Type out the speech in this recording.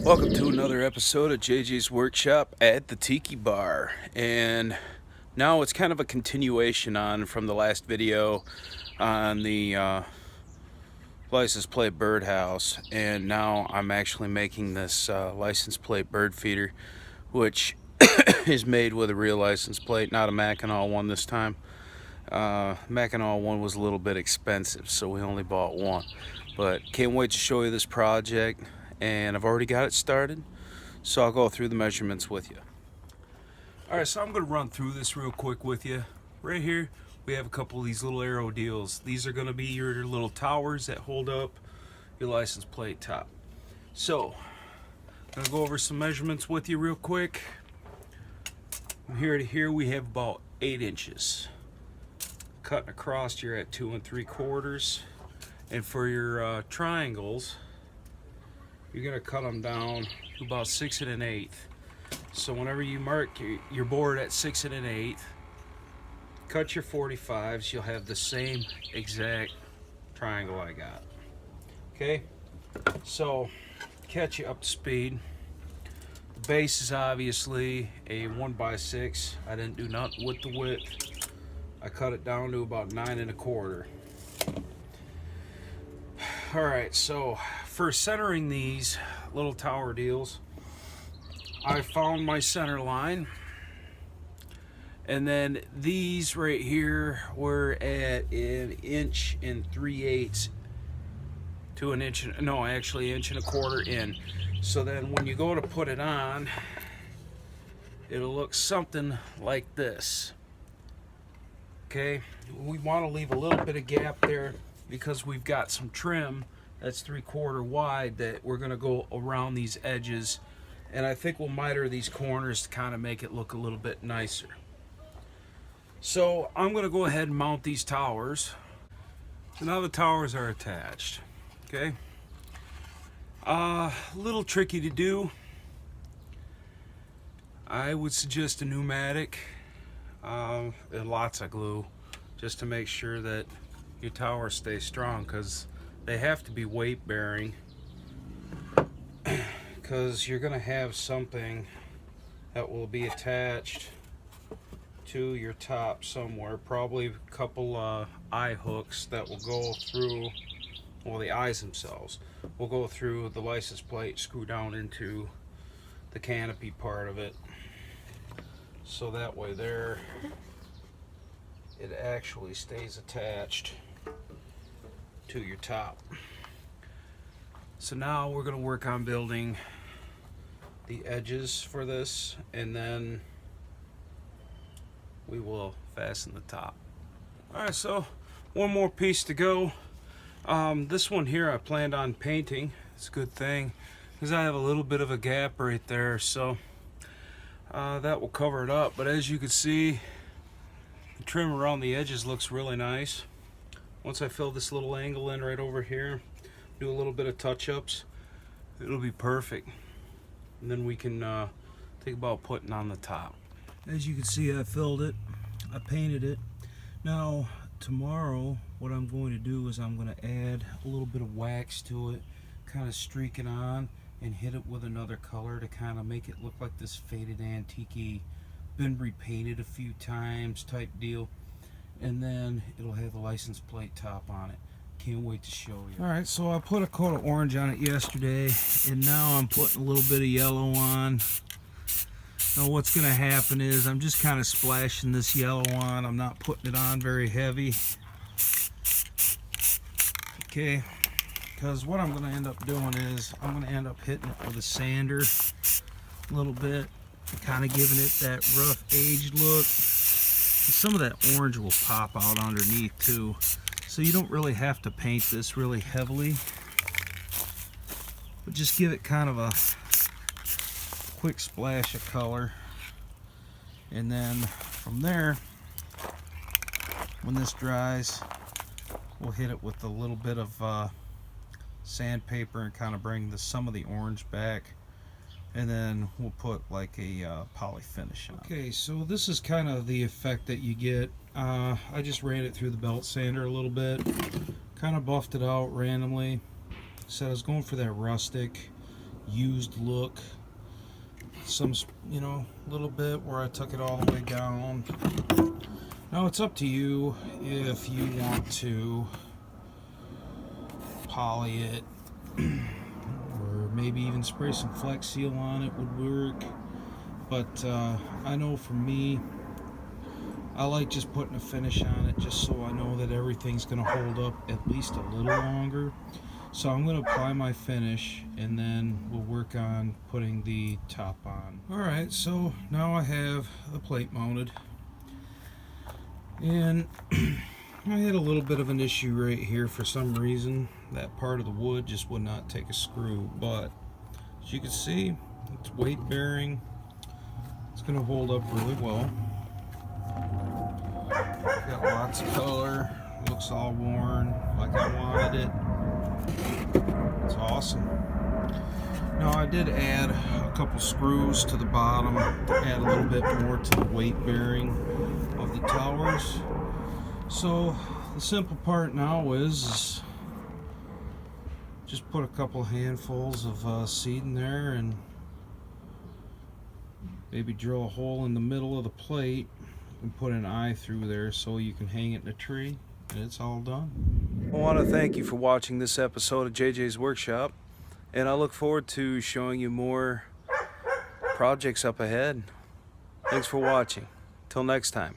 Welcome to another episode of JJ's Workshop at the Tiki Bar, and now it's kind of a continuation on from the last video on the license plate birdhouse, and now I'm actually making this license plate bird feeder, which is made with a real license plate, not a Mackinac one this time. Mackinac one was a little bit expensive, so we only bought one, but can't wait to show you this project. And I've already got it started, so I'll go through the measurements with you. Alright, so I'm going to run through this real quick with you. Right here we have a couple of these little arrow deals. These are going to be your little towers that hold up your license plate top. So I'm going to go over some measurements with you real quick. From here to here we have about 8 inches. Cutting across, you're at 2 3/4, and for your triangles, you're going to cut them down to about 6 1/8. So whenever you mark your board at 6 1/8, cut your 45s, you'll have the same exact triangle I got. Okay, so catch you up to speed. The base is obviously a 1x6. I didn't do nothing with the width. I cut it down to about 9 1/4. Alright, so for centering these little tower deals, I found my center line, and then these right here were at 1 3/8 to 1 inch, no, actually 1 1/4 in. So then when you go to put it on, it'll look something like this. Okay, we want to leave a little bit of gap there because we've got some trim that's 3/4 wide that we're going to go around these edges, and I think we'll miter these corners to kind of make it look a little bit nicer. So I'm going to go ahead and mount these towers. So now the towers are attached. Okay, a little tricky to do. I would suggest a pneumatic and lots of glue, just to make sure that your towers stay strong, because they have to be weight bearing, because you're going to have something that will be attached to your top somewhere, probably a couple eye hooks that will go through, well, the eyes themselves will go through the license plate, screw down into the canopy part of it, so that way there it actually stays attached to your top. So now we're going to work on building the edges for this, and then we will fasten the top. Alright, so one more piece to go. This one here I planned on painting. It's a good thing because I have a little bit of a gap right there, so that will cover it up. But as you can see, the trim around the edges looks really nice. Once I fill this little angle in right over here, do a little bit of touch-ups, it'll be perfect. And then we can think about putting on the top. As you can see, I filled it. I painted it. Now tomorrow what I'm going to do is I'm going to add a little bit of wax to it, kind of streak it on and hit it with another color to kind of make it look like this faded antique, been repainted a few times type deal. And then it'll have the license plate top on it. Can't wait to show you. Alright, so I put a coat of orange on it yesterday, and now I'm putting a little bit of yellow on. Now what's going to happen is I'm just kind of splashing this yellow on. I'm not putting it on very heavy. Okay, because what I'm going to end up doing is I'm going to end up hitting it with a sander a little bit, kind of giving it that rough aged look. Some of that orange will pop out underneath too, so you don't really have to paint this really heavily, but just give it kind of a quick splash of color. And then from there, when this dries, we'll hit it with a little bit of sandpaper and kind of bring some of the orange back. And then we'll put like a poly finish on. Okay, so this is kind of the effect that you get. I just ran it through the belt sander a little bit, kind of buffed it out randomly. So I was going for that rustic, used look. Some, you know, a little bit where I took it all the way down. Now it's up to you if you want to poly it. Maybe even spray some Flex Seal on it would work, but I know for me, I like just putting a finish on it just so I know that everything's going to hold up at least a little longer. So I'm going to apply my finish and then we'll work on putting the top on. Alright, so now I have the plate mounted, and I had a little bit of an issue right here for some reason. That part of the wood just would not take a screw, but as you can see, it's weight bearing. It's going to hold up really well. Got lots of color. Looks all worn like I wanted it. It's awesome. Now I did add a couple screws to the bottom to add a little bit more to the weight bearing of the towers. So the simple part now is just put a couple handfuls of seed in there and maybe drill a hole in the middle of the plate and put an eye through there so you can hang it in a tree, and it's all done. I want to thank you for watching this episode of JJ's Workshop, and I look forward to showing you more projects up ahead. Thanks for watching. Till next time.